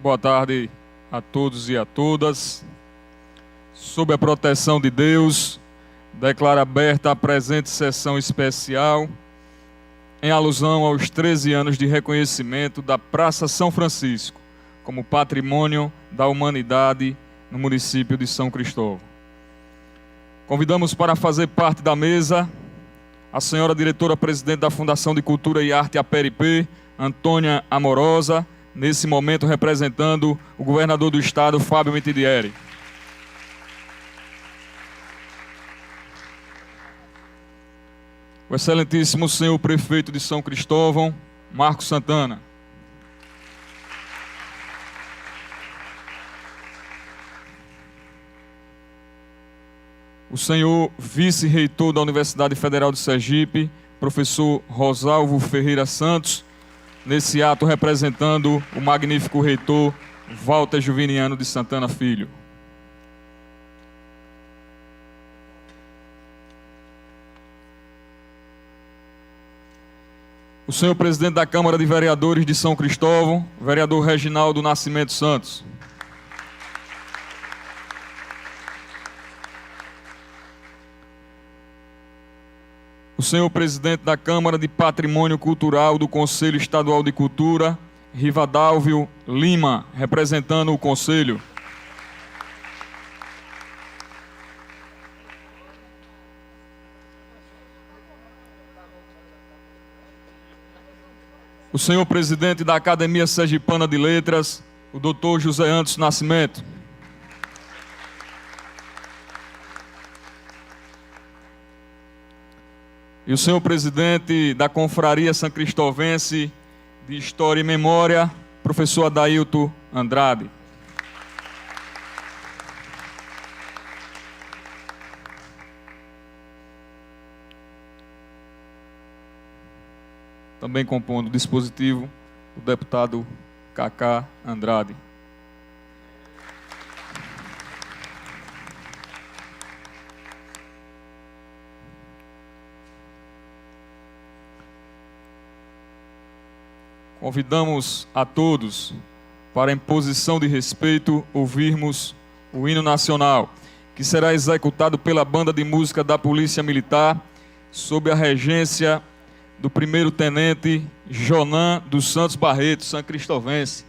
Boa tarde a todos e a todas. Sob a proteção de Deus, declaro aberta a presente sessão especial em alusão aos 13 anos de reconhecimento da Praça São Francisco como Patrimônio da Humanidade no município de São Cristóvão. Convidamos para fazer parte da mesa a senhora diretora-presidente da Fundação de Cultura e Arte Aperipê, Antônia Amorosa, nesse momento representando o governador do estado, Fábio Mitidieri. O excelentíssimo senhor prefeito de São Cristóvão, Marcos Santana. O senhor vice-reitor da Universidade Federal de Sergipe, professor Rosalvo Ferreira Santos, nesse ato representando o magnífico reitor Walter Juviniano de Santana Filho. O senhor presidente da Câmara de Vereadores de São Cristóvão, vereador Reginaldo Nascimento Santos. O senhor presidente da Câmara de Patrimônio Cultural do Conselho Estadual de Cultura, Rivadálvio Lima, representando o Conselho. O senhor presidente da Academia Sergipana de Letras, o doutor José Antes Nascimento. E o senhor presidente da Confraria São Cristovense de História e Memória, professor Adailto Andrade. Também compondo o dispositivo, o deputado Cacá Andrade. Convidamos a todos para, em posição de respeito, ouvirmos o hino nacional, que será executado pela Banda de Música da Polícia Militar, sob a regência do primeiro-tenente Jonan dos Santos Barreto, São Cristovense.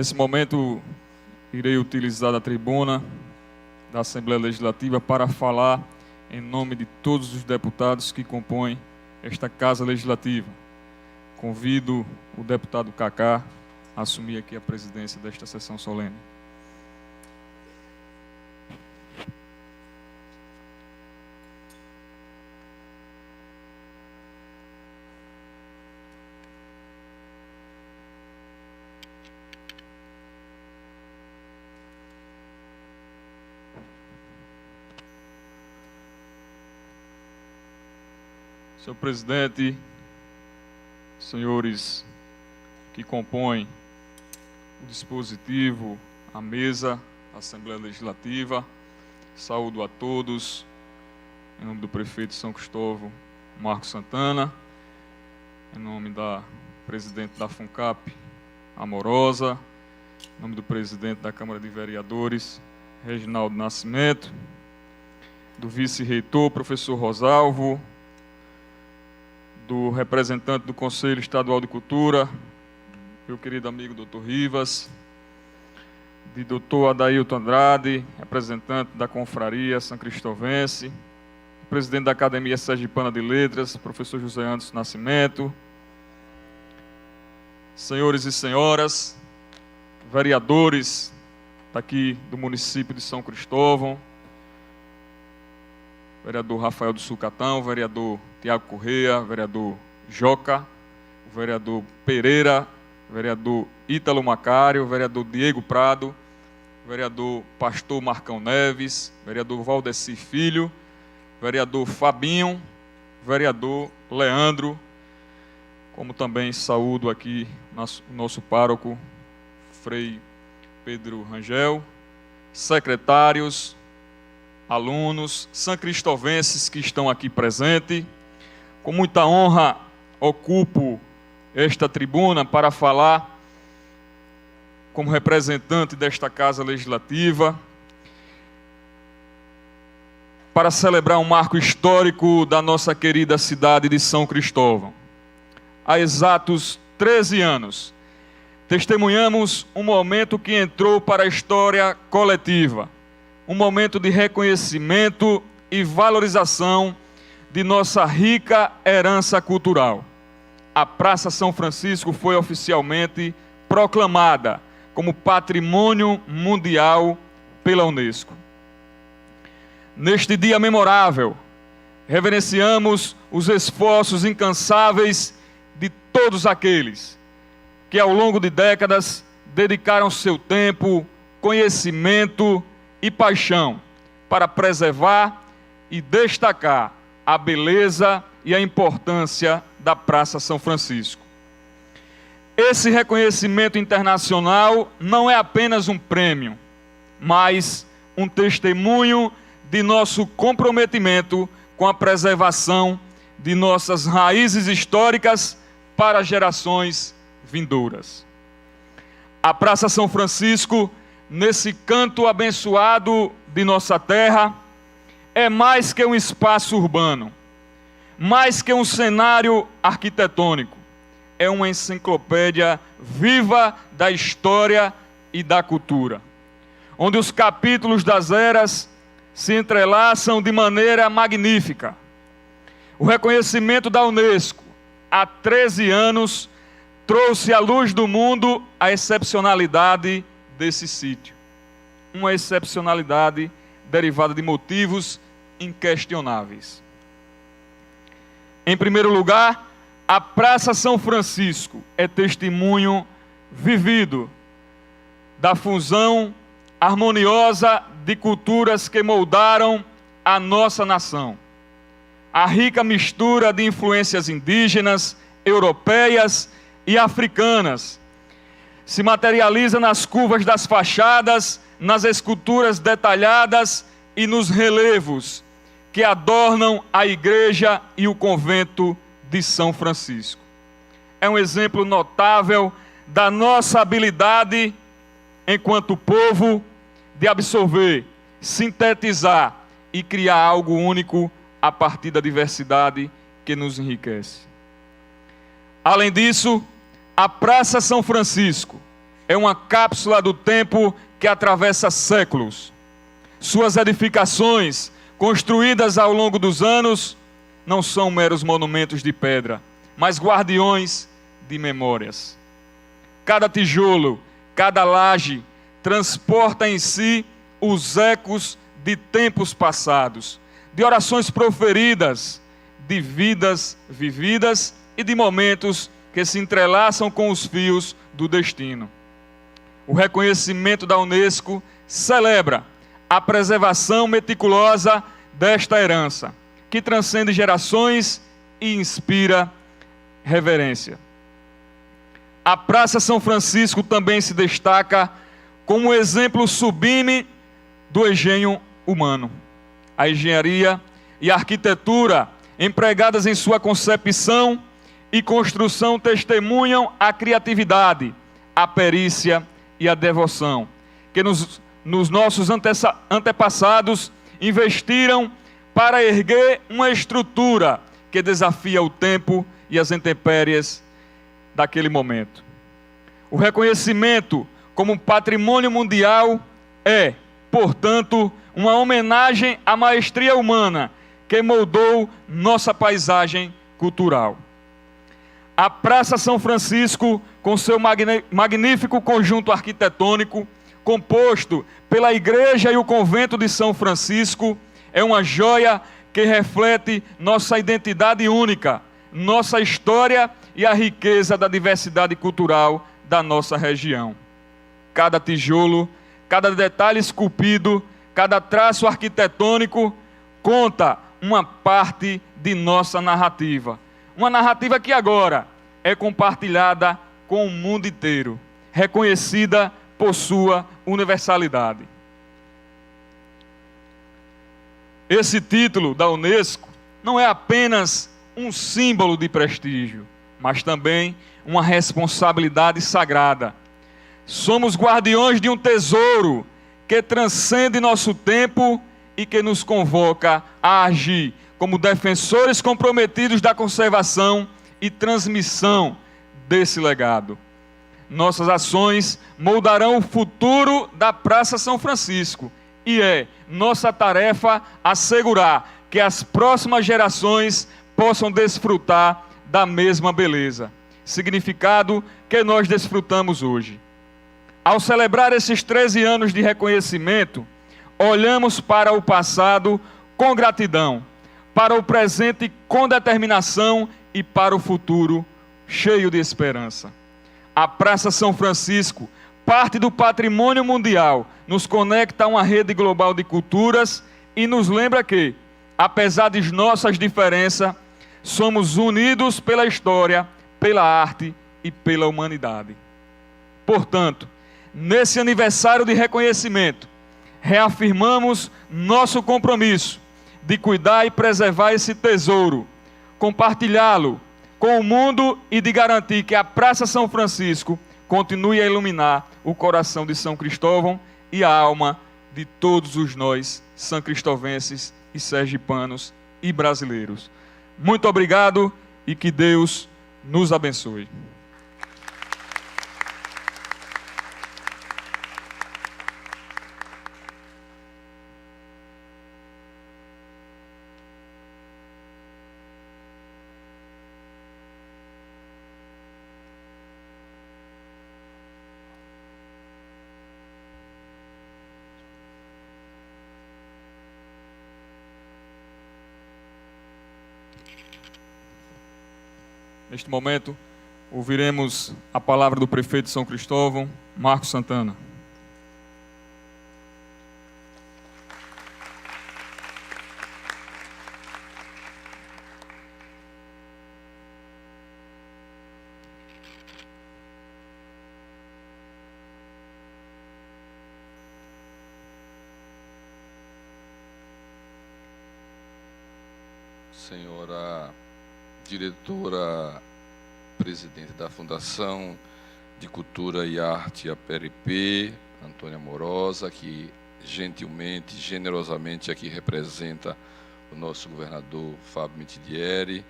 Nesse momento, irei utilizar a tribuna da Assembleia Legislativa para falar em nome de todos os deputados que compõem esta Casa Legislativa. Convido o deputado Cacá a assumir aqui a presidência desta sessão solene. Senhor presidente, senhores que compõem o dispositivo, a mesa da Assembleia Legislativa, saúdo a todos, em nome do prefeito de São Cristóvão, Marcos Santana, em nome da presidente da FUNCAP, Amorosa, em nome do presidente da Câmara de Vereadores, Reginaldo Nascimento, do vice-reitor, professor Rosalvo, do representante do Conselho Estadual de Cultura, meu querido amigo Dr. Rivas, de Dr. Adailton Andrade, representante da Confraria São Cristovense, presidente da Academia Sergipana de Letras, professor José Anderson Nascimento, senhores e senhoras, vereadores daqui do município de São Cristóvão, vereador Rafael do Sucatão, vereador Tiago Correia, vereador Joca, vereador Pereira, vereador Ítalo Macário, vereador Diego Prado, vereador Pastor Marcão Neves, vereador Valdeci Filho, vereador Fabinho, vereador Leandro, como também saúdo aqui o nosso pároco, Frei Pedro Rangel, secretários, alunos, sancristovenses que estão aqui presentes. Com muita honra, ocupo esta tribuna para falar como representante desta Casa Legislativa, para celebrar um marco histórico da nossa querida cidade de São Cristóvão. Há exatos 13 anos, testemunhamos um momento que entrou para a história coletiva, um momento de reconhecimento e valorização de nossa rica herança cultural. A Praça São Francisco foi oficialmente proclamada como Patrimônio Mundial pela Unesco. Neste dia memorável, reverenciamos os esforços incansáveis de todos aqueles que ao longo de décadas dedicaram seu tempo, conhecimento e paixão para preservar e destacar a beleza e a importância da Praça São Francisco. Esse reconhecimento internacional não é apenas um prêmio, mas um testemunho de nosso comprometimento com a preservação de nossas raízes históricas para gerações vindouras. A Praça São Francisco, nesse canto abençoado de nossa terra, é mais que um espaço urbano, mais que um cenário arquitetônico, é uma enciclopédia viva da história e da cultura, onde os capítulos das eras se entrelaçam de maneira magnífica. O reconhecimento da Unesco, há 13 anos, trouxe à luz do mundo a excepcionalidade desse sítio. Uma excepcionalidade derivada de motivos inquestionáveis. Em primeiro lugar, a Praça São Francisco é testemunho vivido da fusão harmoniosa de culturas que moldaram a nossa nação. A rica mistura de influências indígenas, europeias e africanas se materializa nas curvas das fachadas, nas esculturas detalhadas e nos relevos que adornam a igreja e o convento de São Francisco. É um exemplo notável da nossa habilidade, enquanto povo, de absorver, sintetizar e criar algo único a partir da diversidade que nos enriquece. Além disso, a Praça São Francisco é uma cápsula do tempo que atravessa séculos. Suas edificações, construídas ao longo dos anos, não são meros monumentos de pedra, mas guardiões de memórias. Cada tijolo, cada laje transporta em si os ecos de tempos passados, de orações proferidas, de vidas vividas e de momentos que se entrelaçam com os fios do destino. O reconhecimento da Unesco celebra a preservação meticulosa desta herança, que transcende gerações e inspira reverência. A Praça São Francisco também se destaca como um exemplo sublime do engenho humano. A engenharia e a arquitetura empregadas em sua concepção e construção testemunham a criatividade, a perícia e a devoção, que nos nossos antepassados investiram para erguer uma estrutura que desafia o tempo e as intempéries daquele momento. O reconhecimento como patrimônio mundial é, portanto, uma homenagem à maestria humana que moldou nossa paisagem cultural. A Praça São Francisco, com seu magnífico conjunto arquitetônico, composto pela igreja e o convento de São Francisco, é uma joia que reflete nossa identidade única, nossa história e a riqueza da diversidade cultural da nossa região. Cada tijolo, cada detalhe esculpido, cada traço arquitetônico conta uma parte de nossa narrativa. Uma narrativa que agora é compartilhada com o mundo inteiro, reconhecida por sua universalidade. Esse título da Unesco não é apenas um símbolo de prestígio, mas também uma responsabilidade sagrada. Somos guardiões de um tesouro que transcende nosso tempo e que nos convoca a agir como defensores comprometidos da conservação e transmissão desse legado. Nossas ações moldarão o futuro da Praça São Francisco e é nossa tarefa assegurar que as próximas gerações possam desfrutar da mesma beleza, significado que nós desfrutamos hoje. Ao celebrar esses 13 anos de reconhecimento, olhamos para o passado com gratidão, para o presente com determinação e para o futuro cheio de esperança. A Praça São Francisco, parte do patrimônio mundial, nos conecta a uma rede global de culturas e nos lembra que, apesar de nossas diferenças, somos unidos pela história, pela arte e pela humanidade. Portanto, nesse aniversário de reconhecimento, reafirmamos nosso compromisso de cuidar e preservar esse tesouro, compartilhá-lo com o mundo e de garantir que a Praça São Francisco continue a iluminar o coração de São Cristóvão e a alma de todos os nós, são-cristovenses e sergipanos e brasileiros. Muito obrigado e que Deus nos abençoe. Neste momento, ouviremos a palavra do prefeito de São Cristóvão, Marcos Santana. Senhora diretora, presidente da Fundação de Cultura e Arte, a PRP, Antônia Amorosa, que gentilmente, generosamente aqui representa o nosso governador Fábio Mitidieri,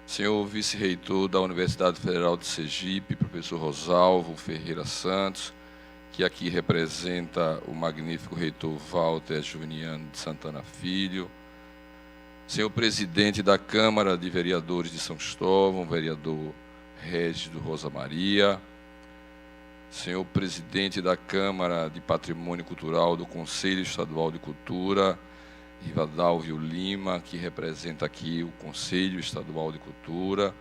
senhor vice-reitor da Universidade Federal de Sergipe, professor Rosalvo Ferreira Santos, que aqui representa o magnífico reitor Walter Juveniano de Santana Filho, senhor presidente da Câmara de Vereadores de São Cristóvão, vereador Régido Rosa Maria, senhor presidente da Câmara de Patrimônio Cultural do Conselho Estadual de Cultura, Rivadálvio Lima, que representa aqui o Conselho Estadual de Cultura,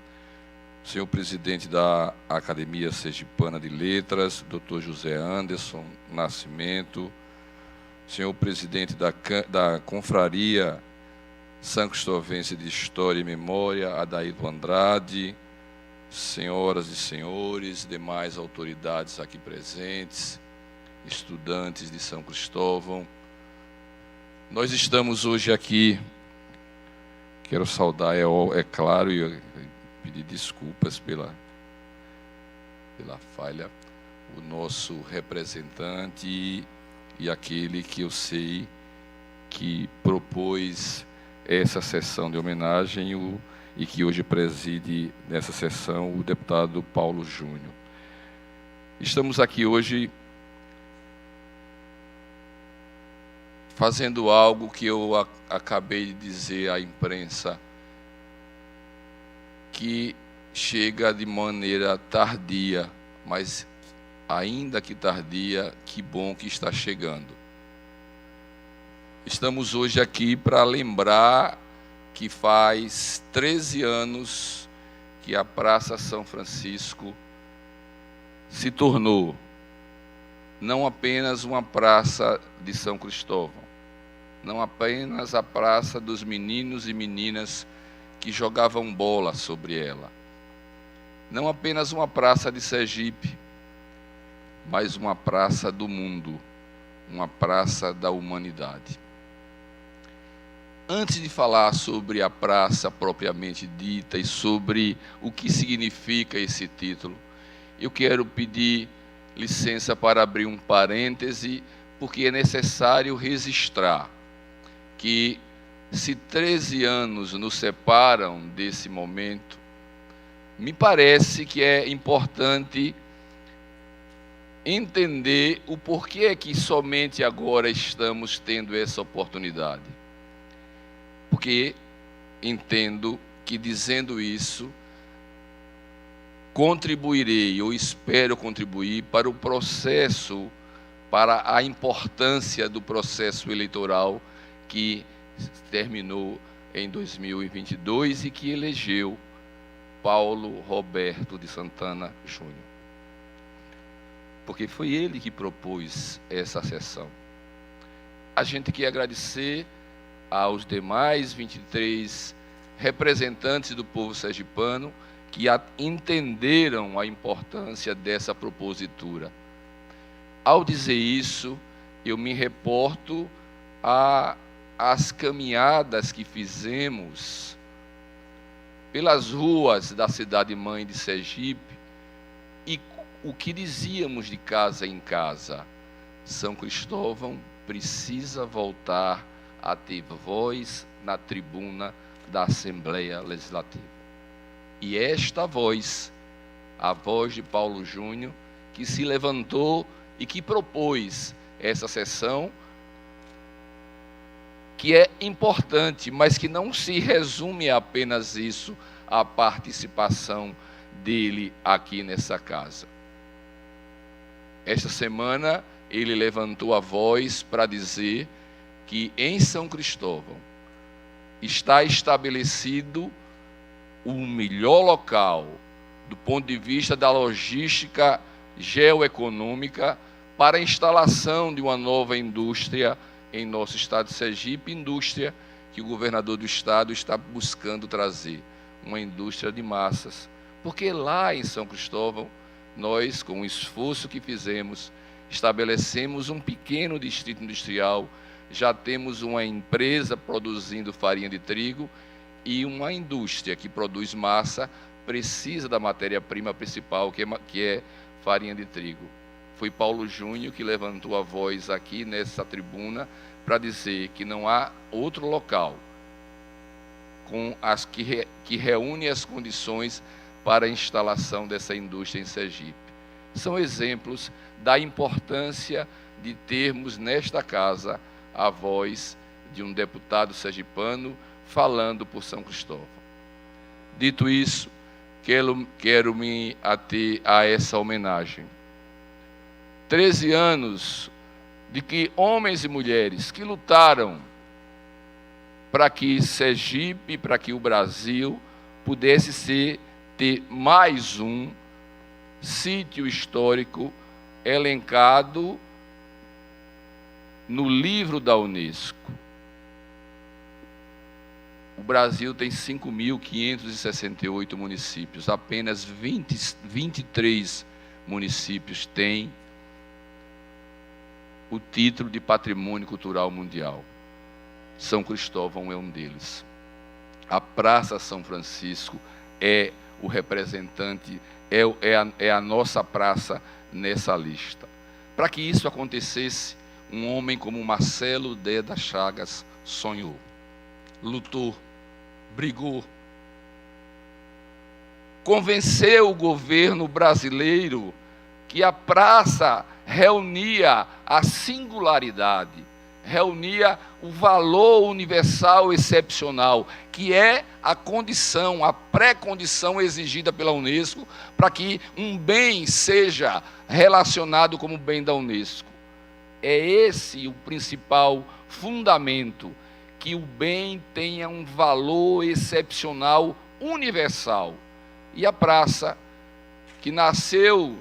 senhor presidente da Academia Sergipana de Letras, Dr. José Anderson Nascimento, senhor presidente da Confraria São Cristovense de História e Memória, Adaildo Andrade, senhoras e senhores, demais autoridades aqui presentes, estudantes de São Cristóvão, nós estamos hoje aqui, quero saudar, é claro, e pedir desculpas pela falha, o nosso representante e aquele que eu sei que propôs essa sessão de homenagem e que hoje preside nessa sessão o deputado Paulo Júnior. Estamos aqui hoje fazendo algo que eu acabei de dizer à imprensa, que chega de maneira tardia, mas ainda que tardia, que bom que está chegando. Estamos hoje aqui para lembrar que faz 13 anos que a Praça São Francisco se tornou não apenas uma praça de São Cristóvão, não apenas a praça dos meninos e meninas que jogavam bola sobre ela, não apenas uma praça de Sergipe, mas uma praça do mundo, uma praça da humanidade. Antes de falar sobre a praça propriamente dita e sobre o que significa esse título, eu quero pedir licença para abrir um parêntese, porque é necessário registrar que, se 13 anos nos separam desse momento, me parece que é importante entender o porquê que somente agora estamos tendo essa oportunidade. Porque entendo que, dizendo isso, contribuirei, ou espero contribuir, para o processo, para a importância do processo eleitoral que terminou em 2022 e que elegeu Paulo Roberto de Santana Júnior. Porque foi ele que propôs essa sessão. A gente quer agradecer aos demais 23 representantes do povo sergipano que entenderam a importância dessa propositura. Ao dizer isso, eu me reporto às caminhadas que fizemos pelas ruas da cidade-mãe de Sergipe e o que dizíamos de casa em casa: São Cristóvão precisa voltar a ter voz na tribuna da Assembleia Legislativa. E esta voz, a voz de Paulo Júnior, que se levantou e que propôs essa sessão, que é importante, mas que não se resume a apenas isso, a participação dele aqui nessa casa. Esta semana ele levantou a voz para dizer que em São Cristóvão está estabelecido o melhor local do ponto de vista da logística geoeconômica para a instalação de uma nova indústria em nosso estado de Sergipe, indústria que o governador do estado está buscando trazer, uma indústria de massas. Porque lá em São Cristóvão, nós, com o esforço que fizemos, estabelecemos um pequeno distrito industrial, já temos uma empresa produzindo farinha de trigo e uma indústria que produz massa, precisa da matéria-prima principal, que é farinha de trigo. Foi Paulo Júnior que levantou a voz aqui nessa tribuna para dizer que não há outro local que reúne as condições para a instalação dessa indústria em Sergipe. São exemplos da importância de termos nesta casa a voz de um deputado sergipano falando por São Cristóvão. Dito isso, quero me ater a essa homenagem. 13 anos de que homens e mulheres que lutaram para que Sergipe, para que o Brasil pudesse ter mais um sítio histórico elencado no livro da Unesco. O Brasil tem 5.568 municípios, apenas 23 municípios têm o título de Patrimônio Cultural Mundial. São Cristóvão é um deles. A Praça São Francisco é o representante, é a nossa praça nessa lista. Para que isso acontecesse, um homem como Marcelo Deda Chagas sonhou, lutou, brigou, convenceu o governo brasileiro que a praça reunia a singularidade, reunia o valor universal excepcional, que é a condição, a pré-condição exigida pela Unesco para que um bem seja relacionado como bem da Unesco. É esse o principal fundamento, que o bem tenha um valor excepcional universal. E a praça, que nasceu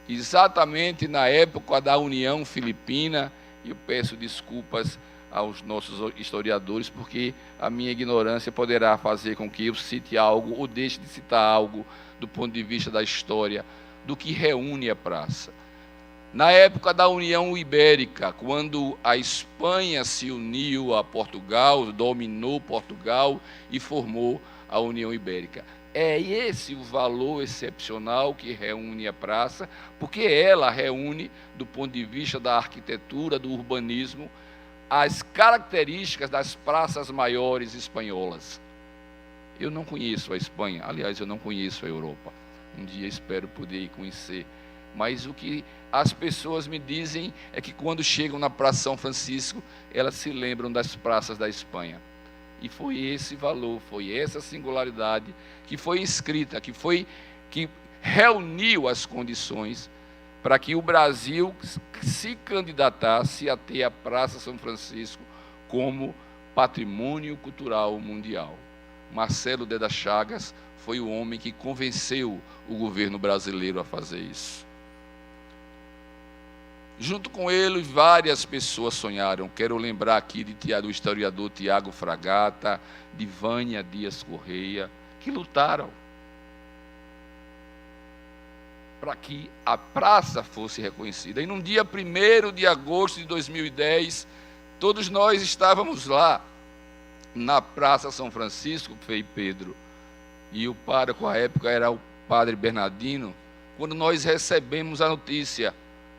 exatamente na época da União Filipina, e eu peço desculpas aos nossos historiadores, porque a minha ignorância poderá fazer com que eu cite algo ou deixe de citar algo do ponto de vista da história, do que reúne a praça. Na época da União Ibérica, quando a Espanha se uniu a Portugal, dominou Portugal e formou a União Ibérica. É esse o valor excepcional que reúne a praça, porque ela reúne, do ponto de vista da arquitetura, do urbanismo, as características das praças maiores espanholas. Eu não conheço a Espanha, aliás, eu não conheço a Europa. Um dia espero poder conhecer. Mas o que as pessoas me dizem é que quando chegam na Praça São Francisco, elas se lembram das praças da Espanha. E foi esse valor, foi essa singularidade que foi escrita, que reuniu as condições para que o Brasil se candidatasse a ter a Praça São Francisco como patrimônio cultural mundial. Marcelo Deda Chagas foi o homem que convenceu o governo brasileiro a fazer isso. Junto com ele, várias pessoas sonharam. Quero lembrar aqui do historiador Tiago Fragata, de Vânia Dias Correia, que lutaram para que a praça fosse reconhecida. E no dia 1º de agosto de 2010, todos nós estávamos lá, na Praça São Francisco, Frei Pedro, e o pároco à época era o padre Bernardino, quando nós recebemos a notícia.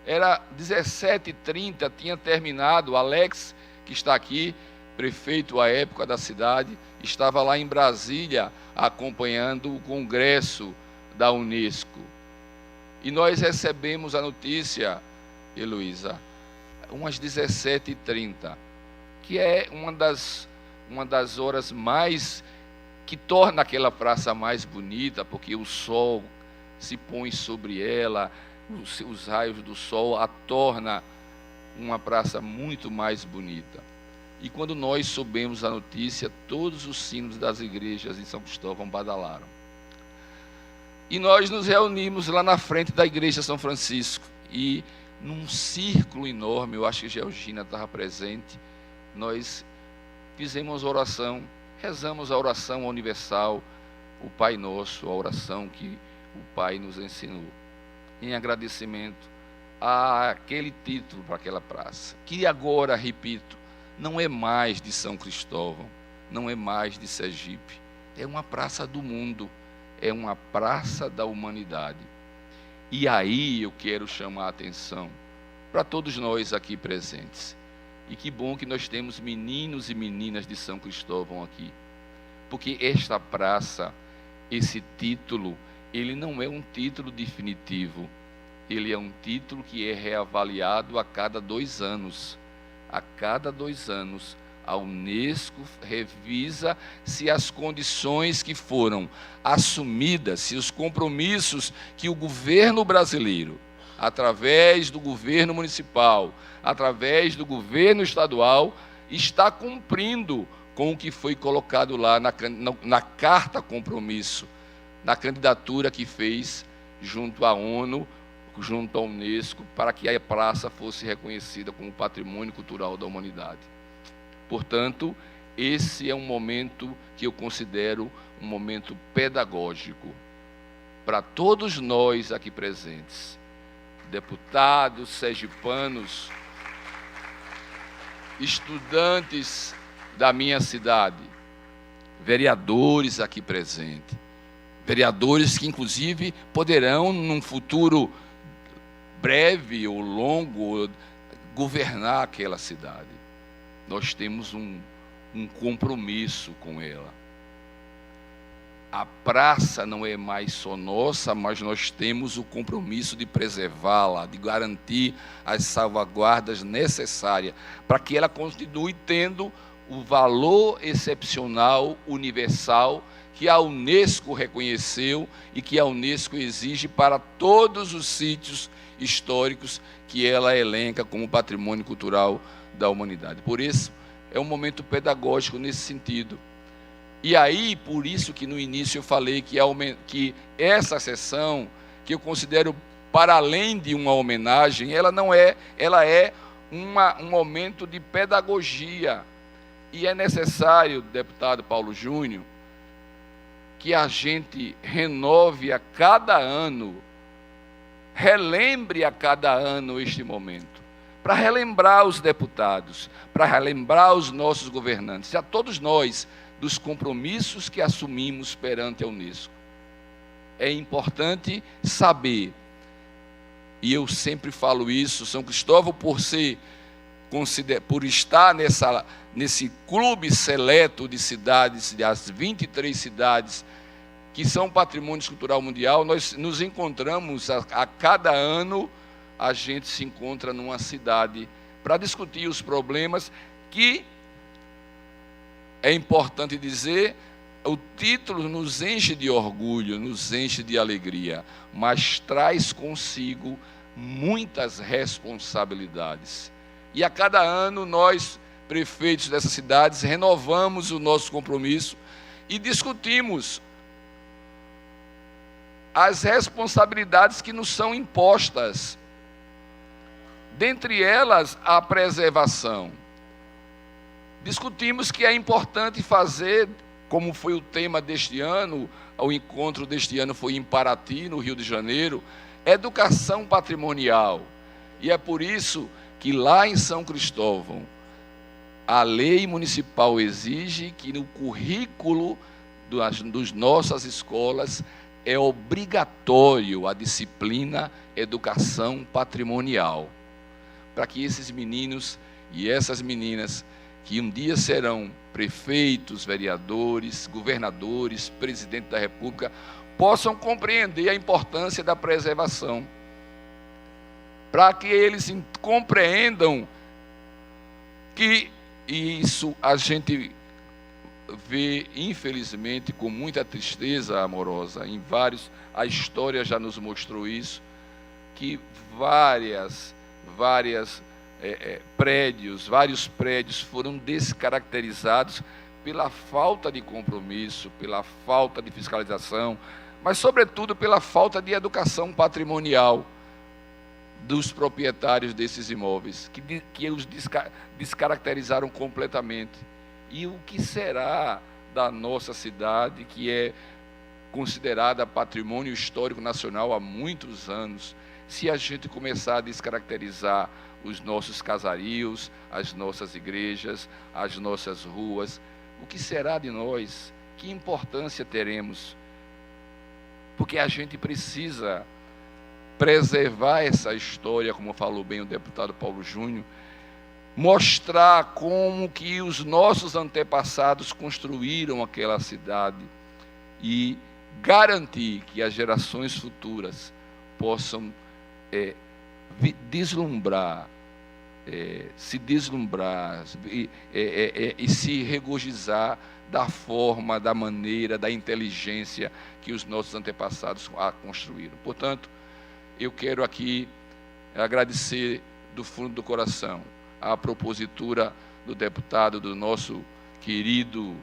Era 17h30, tinha terminado. Alex, que está aqui, prefeito à época da cidade, estava lá em Brasília acompanhando o congresso da Unesco. E nós recebemos a notícia, Heloísa, umas 17h30, que é uma das horas mais, que torna aquela praça mais bonita, porque o sol se põe sobre ela, os raios do sol a torna uma praça muito mais bonita. E quando nós soubemos a notícia, todos os sinos das igrejas em São Cristóvão badalaram. E nós nos reunimos lá na frente da igreja São Francisco, e num círculo enorme, eu acho que Georgina estava presente, nós fizemos oração, rezamos a oração universal, o Pai Nosso, a oração que o Pai nos ensinou, em agradecimento àquele título para aquela praça, que agora, repito, não é mais de São Cristóvão, não é mais de Sergipe, é uma praça do mundo, é uma praça da humanidade. E aí eu quero chamar a atenção para todos nós aqui presentes, e que bom que nós temos meninos e meninas de São Cristóvão aqui. porque esta praça, esse título, ele não é um título definitivo, ele é um título que é reavaliado a cada 2 anos. A cada 2 anos, a Unesco revisa se as condições que foram assumidas, se os compromissos que o governo brasileiro, através do governo municipal, através do governo estadual, está cumprindo com o que foi colocado lá na carta compromisso, na candidatura que fez junto à ONU, junto à Unesco, para que a praça fosse reconhecida como patrimônio cultural da humanidade. Portanto, esse é um momento que eu considero um momento pedagógico para todos nós aqui presentes, deputados, sergipanos, estudantes da minha cidade, vereadores aqui presentes, vereadores que inclusive poderão num futuro breve ou longo governar aquela cidade. Nós temos um compromisso com ela. A praça não é mais só nossa, mas nós temos o compromisso de preservá-la, de garantir as salvaguardas necessárias para que ela continue tendo o valor excepcional, universal, que a Unesco reconheceu e que a Unesco exige para todos os sítios históricos que ela elenca como patrimônio cultural da humanidade. Por isso, é um momento pedagógico nesse sentido. E aí, por isso que no início eu falei que essa sessão, que eu considero para além de uma homenagem, ela é um momento de pedagogia. E é necessário, deputado Paulo Júnior, que a gente renove a cada ano, relembre a cada ano este momento, para relembrar os deputados, para relembrar os nossos governantes, e a todos nós, dos compromissos que assumimos perante a Unesco. É importante saber, e eu sempre falo isso, São Cristóvão, por estar nesse clube seleto de cidades, das 23 cidades que são patrimônio cultural mundial, nós nos encontramos a cada ano, a gente se encontra numa cidade para discutir os problemas que, é importante dizer, o título nos enche de orgulho, nos enche de alegria, mas traz consigo muitas responsabilidades. E a cada ano nós, prefeitos dessas cidades, renovamos o nosso compromisso e discutimos as responsabilidades que nos são impostas, dentre elas a preservação. Discutimos que é importante fazer, como foi o tema deste ano, o encontro deste ano foi em Paraty, no Rio de Janeiro, educação patrimonial. E é por isso que lá em São Cristóvão, a lei municipal exige que no currículo das nossas escolas é obrigatório a disciplina educação patrimonial, para que esses meninos e essas meninas, que um dia serão prefeitos, vereadores, governadores, presidente da República, possam compreender a importância da preservação, para que eles compreendam que isso a gente vê, infelizmente, com muita tristeza amorosa, a história já nos mostrou isso, que vários prédios foram descaracterizados pela falta de compromisso, pela falta de fiscalização, mas, sobretudo, pela falta de educação patrimonial dos proprietários desses imóveis, que os descaracterizaram completamente. E o que será da nossa cidade, que é considerada patrimônio histórico nacional há muitos anos, se a gente começar a descaracterizar os nossos casarios, as nossas igrejas, as nossas ruas? O que será de nós? Que importância teremos? Porque a gente precisa preservar essa história, como falou bem o deputado Paulo Júnior, mostrar como que os nossos antepassados construíram aquela cidade e garantir que as gerações futuras possam se deslumbrar e se regozijar da forma, da maneira, da inteligência que os nossos antepassados a construíram. Portanto, eu quero aqui agradecer do fundo do coração a propositura do deputado, do nosso querido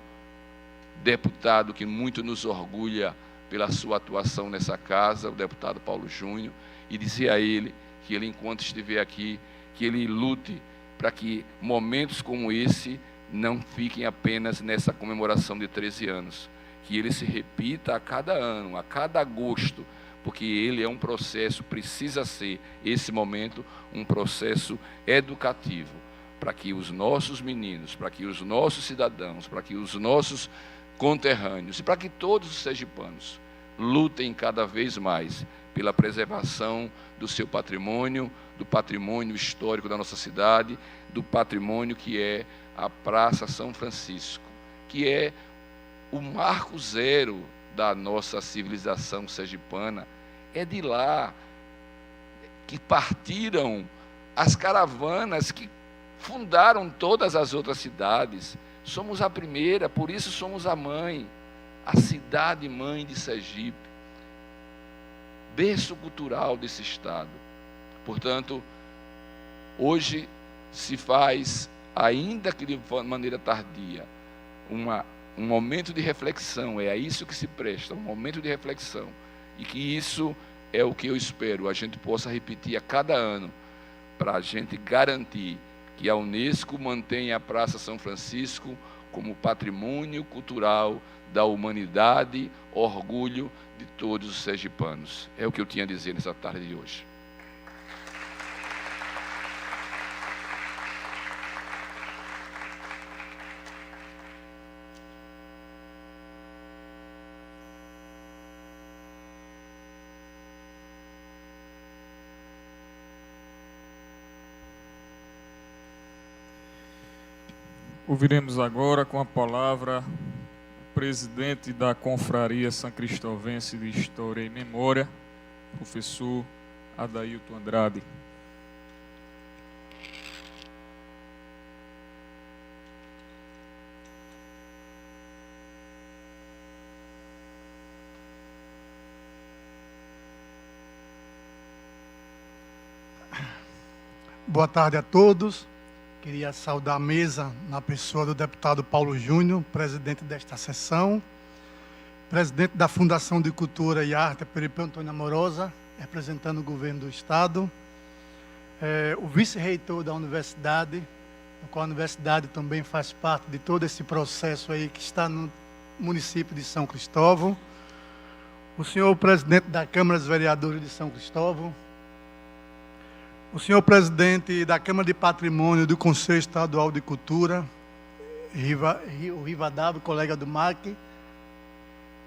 deputado, que muito nos orgulha pela sua atuação nessa casa, o deputado Paulo Júnior, e dizer a ele que ele, enquanto estiver aqui, que ele lute para que momentos como esse não fiquem apenas nessa comemoração de 13 anos, que ele se repita a cada ano, a cada agosto, porque ele é um processo, precisa ser, esse momento, um processo educativo, para que os nossos meninos, para que os nossos cidadãos, para que os nossos conterrâneos, e para que todos os sergipanos lutem cada vez mais pela preservação do seu patrimônio, do patrimônio histórico da nossa cidade, do patrimônio que é a Praça São Francisco, que é o marco zero da nossa civilização sergipana. É de lá que partiram as caravanas que fundaram todas as outras cidades. Somos a primeira, por isso somos a mãe, a cidade-mãe de Sergipe, berço cultural desse estado. Portanto, hoje se faz, ainda que de maneira tardia, um momento de reflexão, é a isso que se presta, um momento de reflexão, e que isso é o que eu espero, a gente possa repetir a cada ano, para a gente garantir que a Unesco mantenha a Praça São Francisco como patrimônio cultural da humanidade, orgulho de todos os sergipanos. É o que eu tinha a dizer nessa tarde de hoje. Ouviremos agora com a palavra o presidente da Confraria São Cristovense de História e Memória, professor Adailton Andrade. Boa tarde a todos. Queria saudar a mesa na pessoa do deputado Paulo Júnior, presidente desta sessão, presidente da Fundação de Cultura e Arte Peripeu Antônio Amorosa, representando o governo do Estado, o vice-reitor da universidade, no qual a universidade também faz parte de todo esse processo aí que está no município de São Cristóvão, o senhor presidente da Câmara dos Vereadores de São Cristóvão, o senhor presidente da Câmara de Patrimônio do Conselho Estadual de Cultura, o Rivadavio, colega do MAC,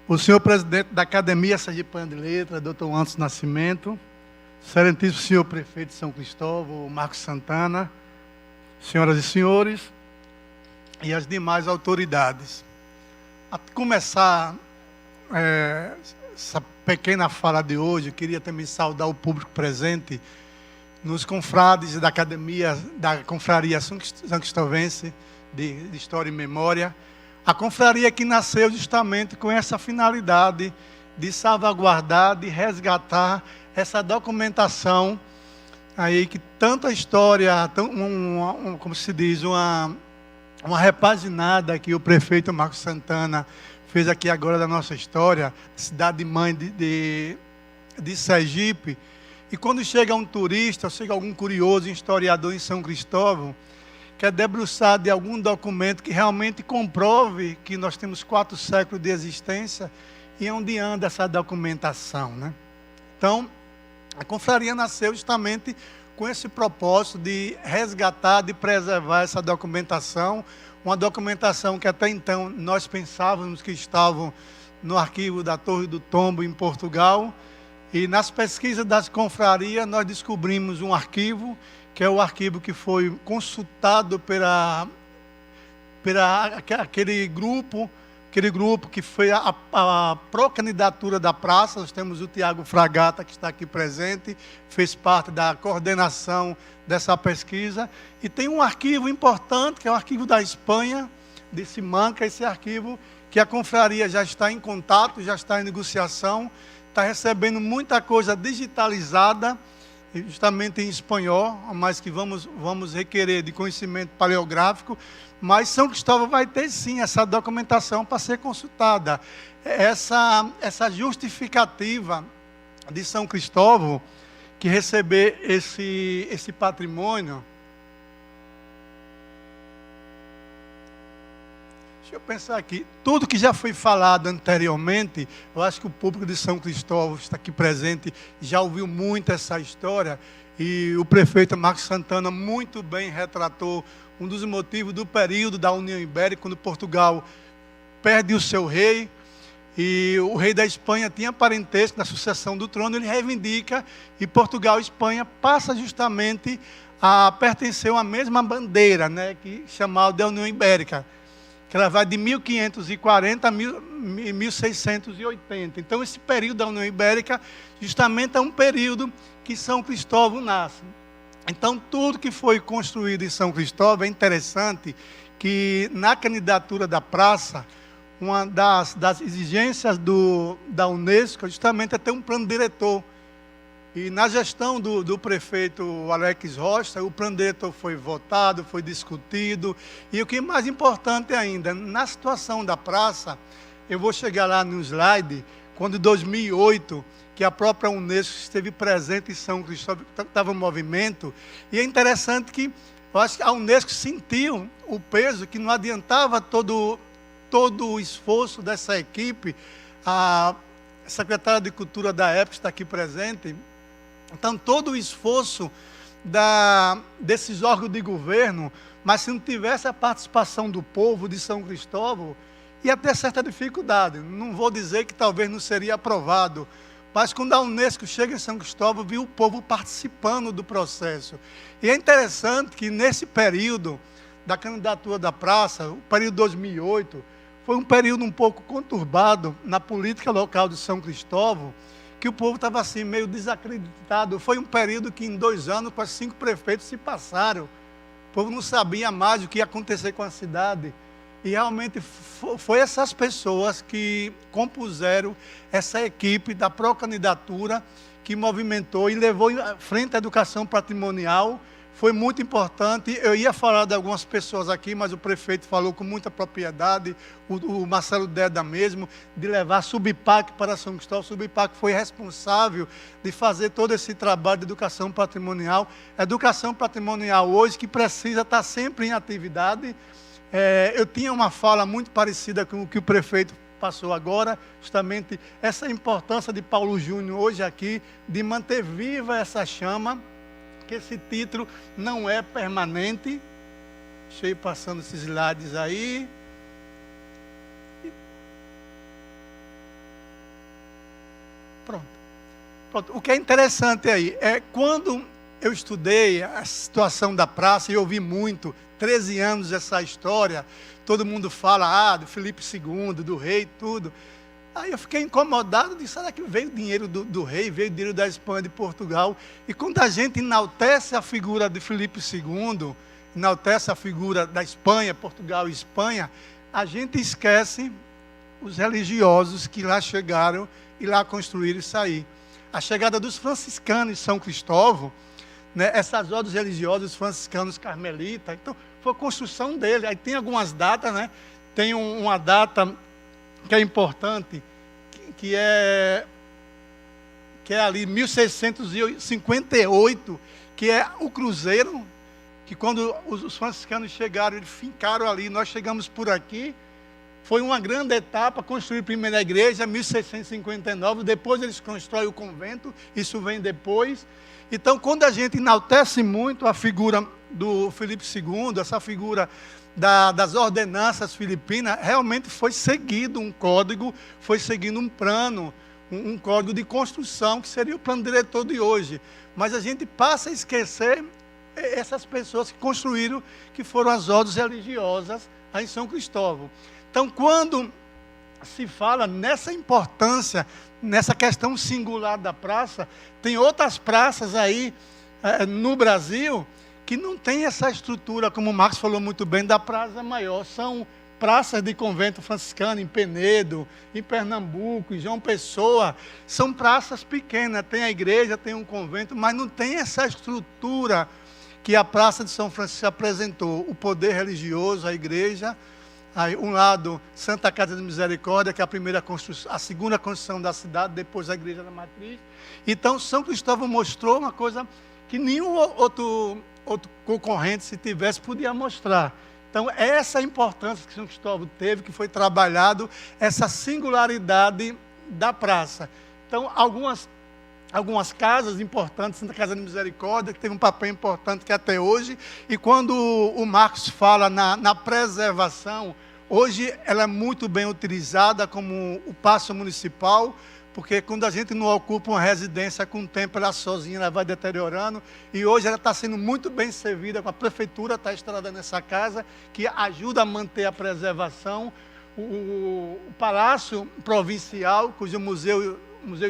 o senhor presidente da Academia Sergipana de Letras, doutor Anderson Nascimento, excelentíssimo senhor prefeito de São Cristóvão, Marcos Santana, senhoras e senhores, e as demais autoridades. A começar essa pequena fala de hoje, eu queria também saudar o público presente nos confrades da Academia, da Confraria São Cristovense de História e Memória, a confraria que nasceu justamente com essa finalidade de salvaguardar, de resgatar essa documentação aí que tanta história, como se diz, uma repaginada que o prefeito Marcos Santana fez aqui agora da nossa história, cidade-mãe de Sergipe. E quando chega um turista, ou chega algum curioso historiador em São Cristóvão, quer debruçar de algum documento que realmente comprove que nós temos 4 séculos de existência, e onde anda essa documentação, né? Então, a confraria nasceu justamente com esse propósito de resgatar, de preservar essa documentação, uma documentação que até então nós pensávamos que estavam no arquivo da Torre do Tombo, em Portugal. E nas pesquisas das confrarias, nós descobrimos um arquivo que é o arquivo que foi consultado aquele grupo que foi a pró-candidatura da praça. Nós temos o Tiago Fragata, que está aqui presente, fez parte da coordenação dessa pesquisa. E tem um arquivo importante, que é o arquivo da Espanha, de Simanca, esse arquivo que a confraria já está em contato, já está em negociação, está recebendo muita coisa digitalizada, justamente em espanhol, mas que vamos requerer de conhecimento paleográfico. Mas São Cristóvão vai ter, sim, essa documentação para ser consultada. Essa justificativa de São Cristóvão, que receber esse patrimônio. Deixa eu pensar aqui. Tudo que já foi falado anteriormente, eu acho que o público de São Cristóvão está aqui presente, já ouviu muito essa história, e o prefeito Marcos Santana muito bem retratou um dos motivos do período da União Ibérica, quando Portugal perde o seu rei, e o rei da Espanha tinha parentesco na sucessão do trono, ele reivindica, e Portugal e Espanha passa justamente a pertencer a mesma bandeira, né, que chamada de União Ibérica, que ela vai de 1540 a 1680. Então, esse período da União Ibérica, justamente é um período que São Cristóvão nasce. Então, tudo que foi construído em São Cristóvão, é interessante que, na candidatura da praça, uma das exigências da Unesco, justamente, é ter um plano diretor. E na gestão do prefeito Alex Rocha, o plano diretor foi votado, foi discutido. E o que é mais importante ainda, na situação da praça, eu vou chegar lá no slide, quando em 2008, que a própria Unesco esteve presente em São Cristóvão, estava em movimento. E é interessante que, eu acho que a Unesco sentiu o peso, que não adiantava todo o esforço dessa equipe. A secretária de Cultura da época está aqui presente. Então, todo o esforço desses órgãos de governo, mas se não tivesse a participação do povo de São Cristóvão, ia ter certa dificuldade. Não vou dizer que talvez não seria aprovado, mas quando a Unesco chega em São Cristóvão, viu o povo participando do processo. E é interessante que nesse período da candidatura da praça, o período 2008, foi um período um pouco conturbado na política local de São Cristóvão, que o povo estava assim, meio desacreditado. Foi um período que em 2 anos, quase 5 prefeitos se passaram. O povo não sabia mais o que ia acontecer com a cidade. E realmente foi essas pessoas que compuseram essa equipe da pró-candidatura, que movimentou e levou à frente a educação patrimonial. Foi muito importante. Eu ia falar de algumas pessoas aqui, mas o prefeito falou com muita propriedade, o Marcelo Deda mesmo, de levar a Subpac para São Cristóvão. A Subpac foi responsável de fazer todo esse trabalho de educação patrimonial. A educação patrimonial hoje que precisa estar sempre em atividade. Eu tinha uma fala muito parecida com o que o prefeito passou agora, justamente essa importância de Paulo Júnior hoje aqui, de manter viva essa chama, que esse título não é permanente. Deixa eu ir passando esses slides aí. Pronto. O que é interessante aí é quando eu estudei a situação da praça, e ouvi muito, 13 anos essa história, todo mundo fala do Filipe II, do rei, tudo. Aí eu fiquei incomodado, disse, será que veio o dinheiro do rei, veio o dinheiro da Espanha, de Portugal? E quando a gente enaltece a figura de Filipe II, enaltece a figura da Espanha, Portugal e Espanha, a gente esquece os religiosos que lá chegaram e lá construíram isso aí. A chegada dos franciscanos em São Cristóvão, né, essas ordens religiosas, os franciscanos carmelitas, então foi a construção dele. Aí tem algumas datas, né? Tem uma data que é importante, que é ali 1658, que é o cruzeiro, que quando os franciscanos chegaram, eles fincaram ali, nós chegamos por aqui. Foi uma grande etapa, construir a primeira igreja, 1659, depois eles constroem o convento, isso vem depois. Então, quando a gente enaltece muito a figura do Filipe II, essa figura das ordenanças filipinas, realmente foi seguido um código, foi seguindo um plano, um código de construção, que seria o plano diretor de hoje. Mas a gente passa a esquecer essas pessoas que construíram, que foram as ordens religiosas aí em São Cristóvão. Então, quando se fala nessa importância, nessa questão singular da praça, tem outras praças aí no Brasil que não tem essa estrutura, como o Marcos falou muito bem, da Praça Maior. São praças de convento franciscano em Penedo, em Pernambuco, em João Pessoa. São praças pequenas, tem a igreja, tem um convento, mas não tem essa estrutura que a Praça de São Francisco apresentou. O poder religioso, a igreja, aí, um lado, Santa Casa de Misericórdia, que é a segunda construção da cidade, depois a Igreja da Matriz. Então, São Cristóvão mostrou uma coisa que nenhum outro concorrente, se tivesse, podia mostrar. Então, essa importância que São Cristóvão teve, que foi trabalhado, essa singularidade da praça. Então, algumas casas importantes, Santa Casa de Misericórdia, que teve um papel importante que até hoje, e quando o Marcos fala na preservação, hoje ela é muito bem utilizada como o Paço Municipal, porque quando a gente não ocupa uma residência com o tempo, ela sozinha ela vai deteriorando, e hoje ela está sendo muito bem servida, com a prefeitura está instalada nessa casa, que ajuda a manter a preservação, o Palácio Provincial, cujo museu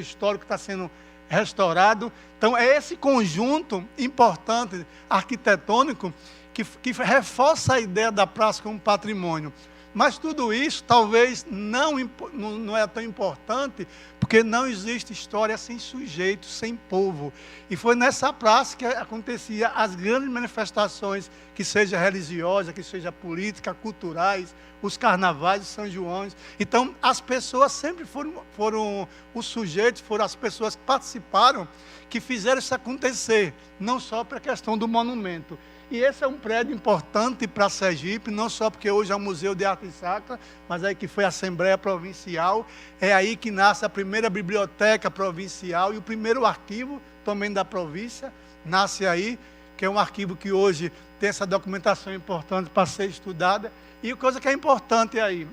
histórico está sendo restaurado. Então, é esse conjunto importante, arquitetônico, que reforça a ideia da praça como patrimônio. Mas tudo isso talvez não é tão importante, porque não existe história sem sujeito, sem povo. E foi nessa praça que acontecia as grandes manifestações, que seja religiosa, que seja política, culturais, os carnavais de São João. Então, as pessoas sempre foram os sujeitos, foram as pessoas que participaram, que fizeram isso acontecer, não só para a questão do monumento. E esse é um prédio importante para Sergipe, não só porque hoje é um museu de arte sacra, mas aí que foi a Assembleia Provincial, é aí que nasce a primeira biblioteca provincial e o primeiro arquivo também da província, nasce aí, que é um arquivo que hoje tem essa documentação importante para ser estudada. E coisa que é importante aí,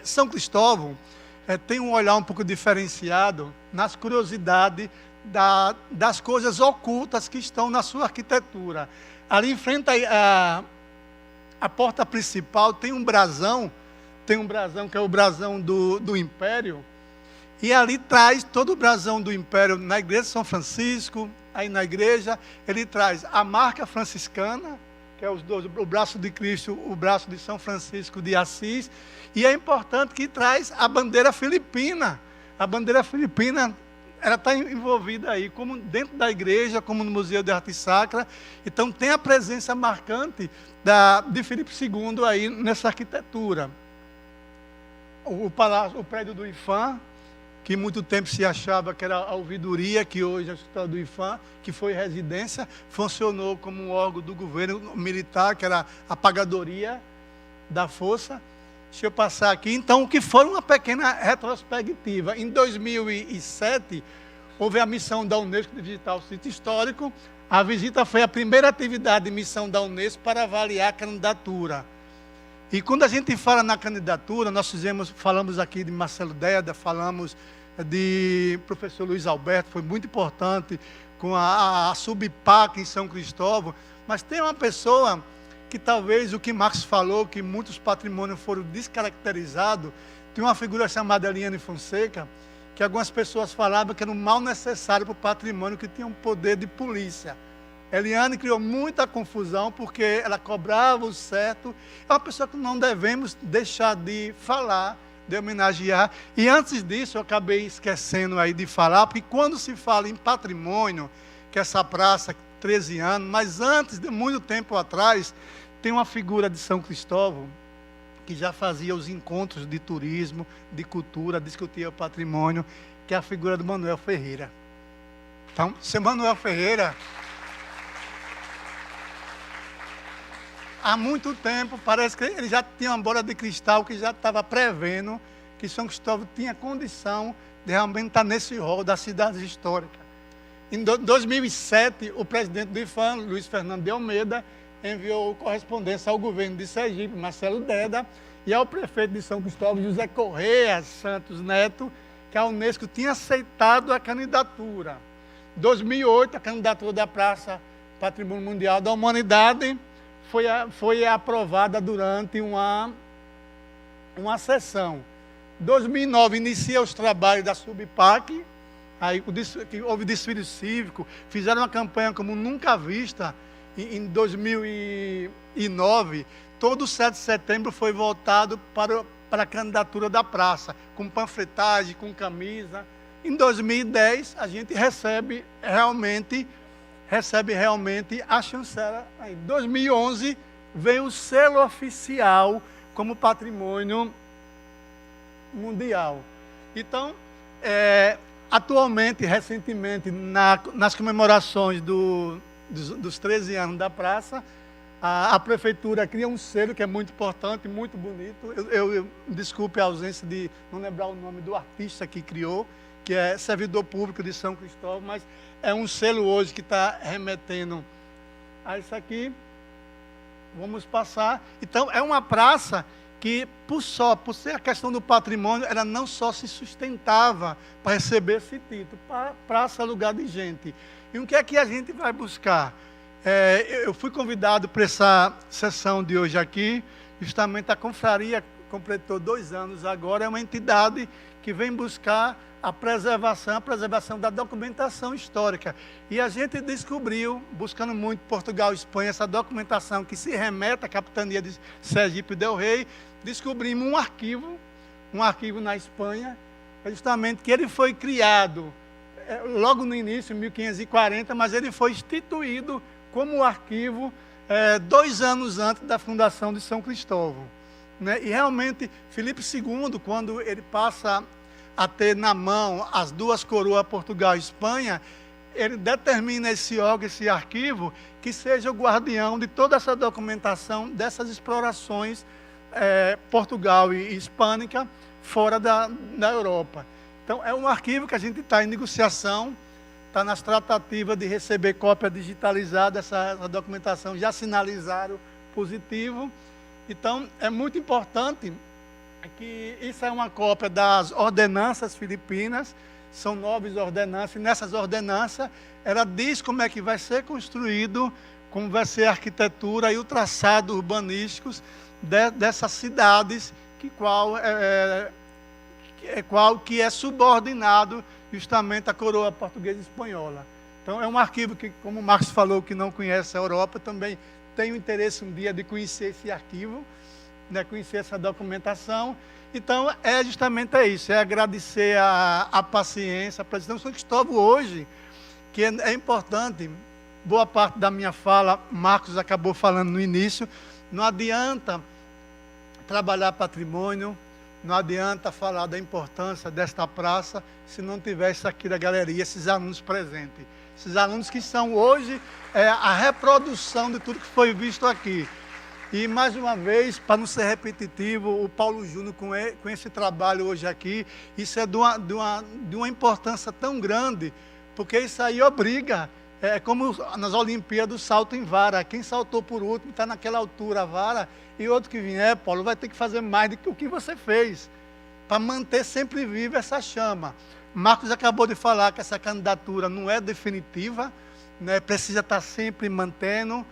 São Cristóvão tem um olhar um pouco diferenciado nas curiosidades das coisas ocultas que estão na sua arquitetura. Ali em frente à porta principal tem um brasão que é o brasão do Império, e ali traz todo o brasão do Império na igreja de São Francisco. Aí na igreja ele traz a marca franciscana, que é o braço de Cristo, o braço de São Francisco de Assis, e é importante que traz a bandeira filipina. A bandeira filipina, ela está envolvida aí, como dentro da igreja, como no Museu de Arte Sacra. Então tem a presença marcante de Filipe II aí nessa arquitetura. O prédio do IFAM, que muito tempo se achava que era a ouvidoria, que hoje é o escritório do IFAM, que foi residência, funcionou como um órgão do governo militar, que era a pagadoria da força. Deixa eu passar aqui. Então, o que foi uma pequena retrospectiva. Em 2007, houve a missão da Unesco de visitar o sítio histórico. A visita foi a primeira atividade de missão da Unesco para avaliar a candidatura. E quando a gente fala na candidatura, falamos aqui de Marcelo Deda, falamos de professor Luiz Alberto, foi muito importante, com a Subpac em São Cristóvão, mas tem uma pessoa que talvez o que Marcos falou, que muitos patrimônios foram descaracterizados, tem uma figura chamada Eliane Fonseca, que algumas pessoas falavam que era um mal necessário para o patrimônio, que tinha um poder de polícia. Eliane criou muita confusão, porque ela cobrava o certo. É uma pessoa que não devemos deixar de falar, de homenagear. E antes disso, eu acabei esquecendo aí de falar, porque quando se fala em patrimônio, que essa praça, 13 anos, mas antes de muito tempo atrás, tem uma figura de São Cristóvão, que já fazia os encontros de turismo, de cultura, discutia o patrimônio, que é a figura do Manuel Ferreira. Então, seu Manuel Ferreira, há muito tempo, parece que ele já tinha uma bola de cristal que já estava prevendo que São Cristóvão tinha condição de realmente estar nesse rol das cidades históricas. Em 2007, o presidente do IFAM, Luiz Fernando de Almeida, enviou correspondência ao governo de Sergipe, Marcelo Deda, e ao prefeito de São Cristóvão, José Correia Santos Neto, que a Unesco tinha aceitado a candidatura. Em 2008, a candidatura da praça Patrimônio Mundial da Humanidade, foi aprovada durante uma sessão. Em 2009, inicia os trabalhos da Subpac, aí houve desfile cívico, fizeram uma campanha como nunca vista. Em 2009, todo o 7 de setembro foi voltado para a candidatura da praça, com panfletagem, com camisa. Em 2010, a gente recebe realmente a chancela. Em 2011, veio o selo oficial como patrimônio mundial. Então, atualmente, recentemente, nas comemorações dos 13 anos da praça, a prefeitura cria um selo que é muito importante, muito bonito. Eu desculpe a ausência de não lembrar o nome do artista que criou, que é servidor público de São Cristóvão, mas é um selo hoje que está remetendo a isso aqui. Vamos passar. Então, é uma praça que, por ser a questão do patrimônio, ela não só se sustentava para receber esse título, praça é lugar de gente. E o que é que a gente vai buscar? Eu fui convidado para essa sessão de hoje aqui, justamente a confraria completou 2 anos agora, é uma entidade que vem buscar a preservação da documentação histórica. E a gente descobriu, buscando muito Portugal e Espanha, essa documentação que se remete à capitania de Sergipe del Rei, descobrimos um arquivo na Espanha, justamente que ele foi criado logo no início, em 1540, mas ele foi instituído como arquivo 2 anos antes da fundação de São Cristóvão. Né? E realmente, Filipe II, quando ele passa a ter na mão as 2 coroas, Portugal e Espanha, ele determina esse órgão, esse arquivo, que seja o guardião de toda essa documentação dessas explorações Portugal e hispânica fora da Europa. Então, é um arquivo que a gente está em negociação, está nas tratativas de receber cópia digitalizada, essa documentação já sinalizaram positivo. Então, é muito importante que isso é uma cópia das ordenanças filipinas, são 9 ordenanças, e nessas ordenanças ela diz como é que vai ser construído, como vai ser a arquitetura e o traçado urbanísticos dessas cidades, que é subordinado justamente à coroa portuguesa e espanhola. Então, é um arquivo que, como o Marcos falou, que não conhece a Europa, também tenho interesse um dia de conhecer esse arquivo, né, conhecer essa documentação. Então, justamente isso, é agradecer a paciência, a presidência de São Cristóvão hoje, que é importante, boa parte da minha fala, Marcos acabou falando no início, não adianta trabalhar patrimônio, não adianta falar da importância desta praça se não tivesse aqui da galeria esses alunos presentes. Esses alunos que são hoje a reprodução de tudo que foi visto aqui. E, mais uma vez, para não ser repetitivo, o Paulo Júnior, com esse trabalho hoje aqui, isso é de uma importância tão grande, porque isso aí obriga, como nas Olimpíadas, o salto em vara. Quem saltou por último está naquela altura a vara, e outro que vier, Paulo, vai ter que fazer mais do que o que você fez, para manter sempre viva essa chama. Marcos acabou de falar que essa candidatura não é definitiva, né? Precisa estar sempre mantendo,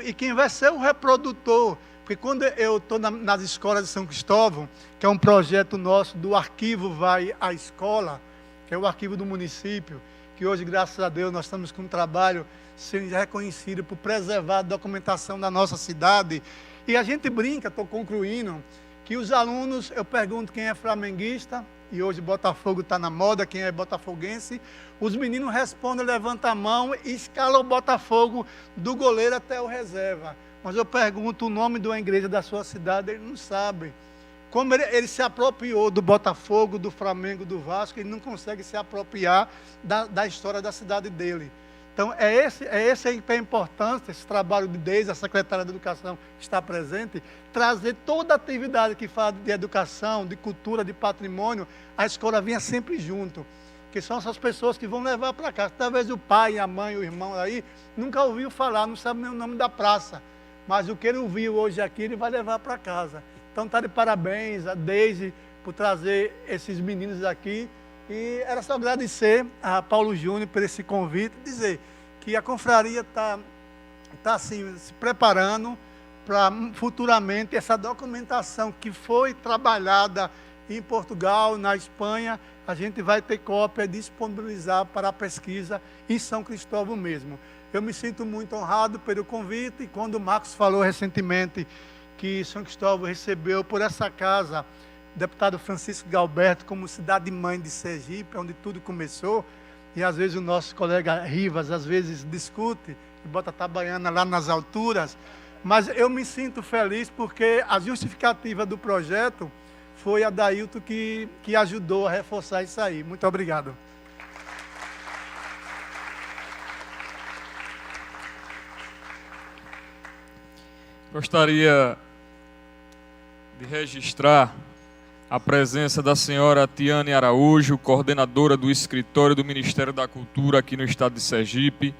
e quem vai ser o reprodutor, porque quando eu estou nas escolas de São Cristóvão, que é um projeto nosso do Arquivo Vai à Escola, que é o arquivo do município, que hoje, graças a Deus, nós estamos com um trabalho sendo reconhecido por preservar a documentação da nossa cidade, e a gente brinca, estou concluindo, que os alunos, eu pergunto quem é flamenguista, e hoje Botafogo está na moda, quem é botafoguense, os meninos respondem, levantam a mão e escalam o Botafogo do goleiro até o reserva. Mas eu pergunto o nome de uma igreja da sua cidade, ele não sabe. Como ele se apropriou do Botafogo, do Flamengo, do Vasco, ele não consegue se apropriar da história da cidade dele. Então, esse aí que é a importância, esse trabalho desde a Secretaria de Educação que está presente, trazer toda a atividade que fala de educação, de cultura, de patrimônio, a escola vinha sempre junto, que são essas pessoas que vão levar para casa. Talvez o pai, a mãe, o irmão aí, nunca ouviu falar, não sabe nem o nome da praça, mas o que ele ouviu hoje aqui, ele vai levar para casa. Então, está de parabéns a Deise por trazer esses meninos aqui. E era só agradecer a Paulo Júnior por esse convite e dizer que que a confraria está assim, se preparando para futuramente essa documentação que foi trabalhada em Portugal, na Espanha, a gente vai ter cópia e disponibilizar para a pesquisa em São Cristóvão mesmo. Eu me sinto muito honrado pelo convite, e quando o Marcos falou recentemente que São Cristóvão recebeu por essa casa o deputado Francisco Galberto como cidade-mãe de Sergipe, onde tudo começou, e às vezes o nosso colega Rivas, às vezes discute, e bota a Itabaiana lá nas alturas, mas eu me sinto feliz porque a justificativa do projeto foi a Dailton que ajudou a reforçar isso aí. Muito obrigado. Gostaria de registrar a presença da senhora Tiane Araújo, coordenadora do escritório do Ministério da Cultura aqui no estado de Sergipe,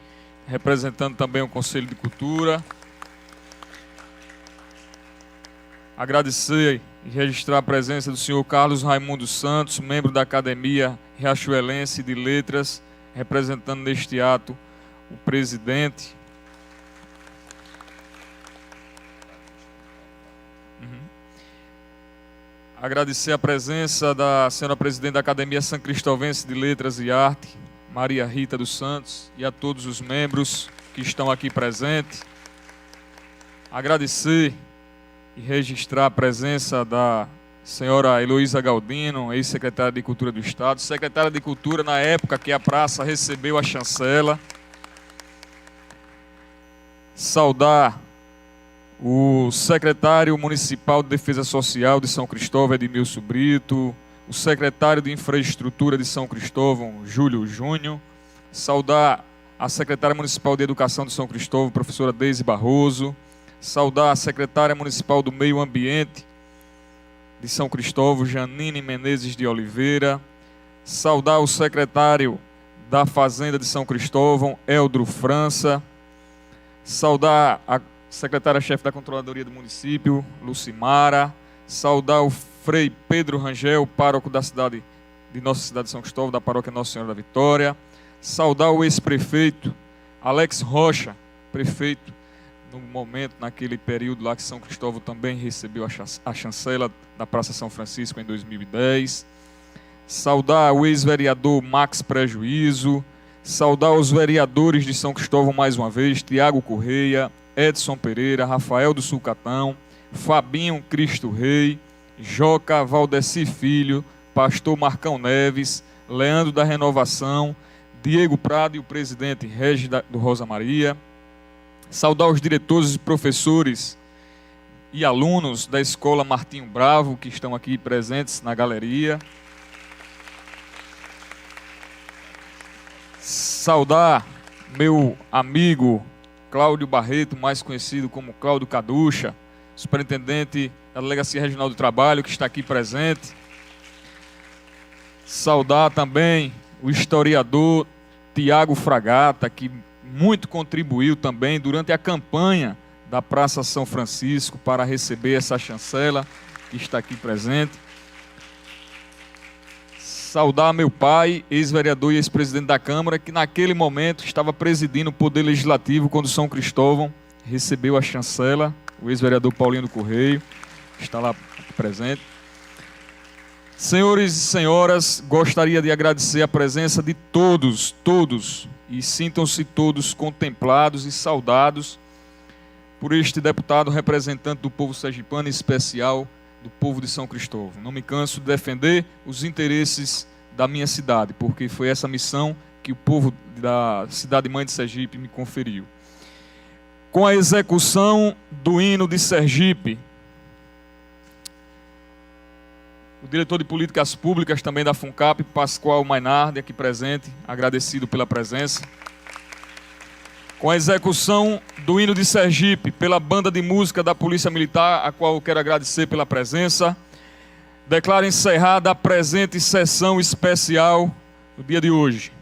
representando também o Conselho de Cultura. Agradecer e registrar a presença do senhor Carlos Raimundo Santos, membro da Academia Riachuelense de Letras, representando neste ato o presidente. Agradecer a presença da senhora presidente da Academia São Cristovense de Letras e Arte, Maria Rita dos Santos, e a todos os membros que estão aqui presentes. Agradecer e registrar a presença da senhora Heloísa Galdino, ex-secretária de Cultura do Estado, secretária de Cultura na época que a praça recebeu a chancela. Saudar o secretário municipal de Defesa Social de São Cristóvão, Edmilson Brito, o secretário de Infraestrutura de São Cristóvão, Júlio Júnior, saudar a secretária municipal de Educação de São Cristóvão, professora Deise Barroso, saudar a secretária municipal do Meio Ambiente de São Cristóvão, Janine Menezes de Oliveira, saudar o secretário da Fazenda de São Cristóvão, Eldro França, saudar a secretária-chefe da Controladoria do município, Lucimara, saudar o Frei Pedro Rangel, pároco da cidade de nossa cidade de São Cristóvão, da paróquia Nossa Senhora da Vitória, saudar o ex-prefeito Alex Rocha, prefeito no momento, naquele período lá que São Cristóvão também recebeu a chancela da Praça São Francisco em 2010, saudar o ex-vereador Max Prejuízo, saudar os vereadores de São Cristóvão mais uma vez, Tiago Correia, Edson Pereira, Rafael do Sulcatão, Fabinho Cristo Rei, Joca Valdeci Filho, Pastor Marcão Neves, Leandro da Renovação, Diego Prado e o presidente Regis do Rosa Maria. Saudar os diretores, professores e alunos da Escola Martinho Bravo, que estão aqui presentes na galeria. Saudar meu amigo Cláudio Barreto, mais conhecido como Cláudio Caducha, superintendente da Delegacia Regional do Trabalho, que está aqui presente. Saudar também o historiador Tiago Fragata, que muito contribuiu também durante a campanha da Praça São Francisco para receber essa chancela, que está aqui presente. Saudar meu pai, ex-vereador e ex-presidente da Câmara, que naquele momento estava presidindo o Poder Legislativo quando São Cristóvão recebeu a chancela, o ex-vereador Paulinho do Correio, está lá presente. Senhores e senhoras, gostaria de agradecer a presença de todos, e sintam-se todos contemplados e saudados por este deputado representante do povo sergipano, em especial do povo de São Cristóvão. Não me canso de defender os interesses da minha cidade, porque foi essa missão que o povo da cidade-mãe de Sergipe me conferiu. Com a execução do hino de Sergipe, o diretor de Políticas Públicas também da FUNCAP, Pascoal Mainardi, aqui presente, agradecido pela presença. Com a execução do hino de Sergipe pela banda de música da Polícia Militar, a qual eu quero agradecer pela presença, declaro encerrada a presente sessão especial no dia de hoje.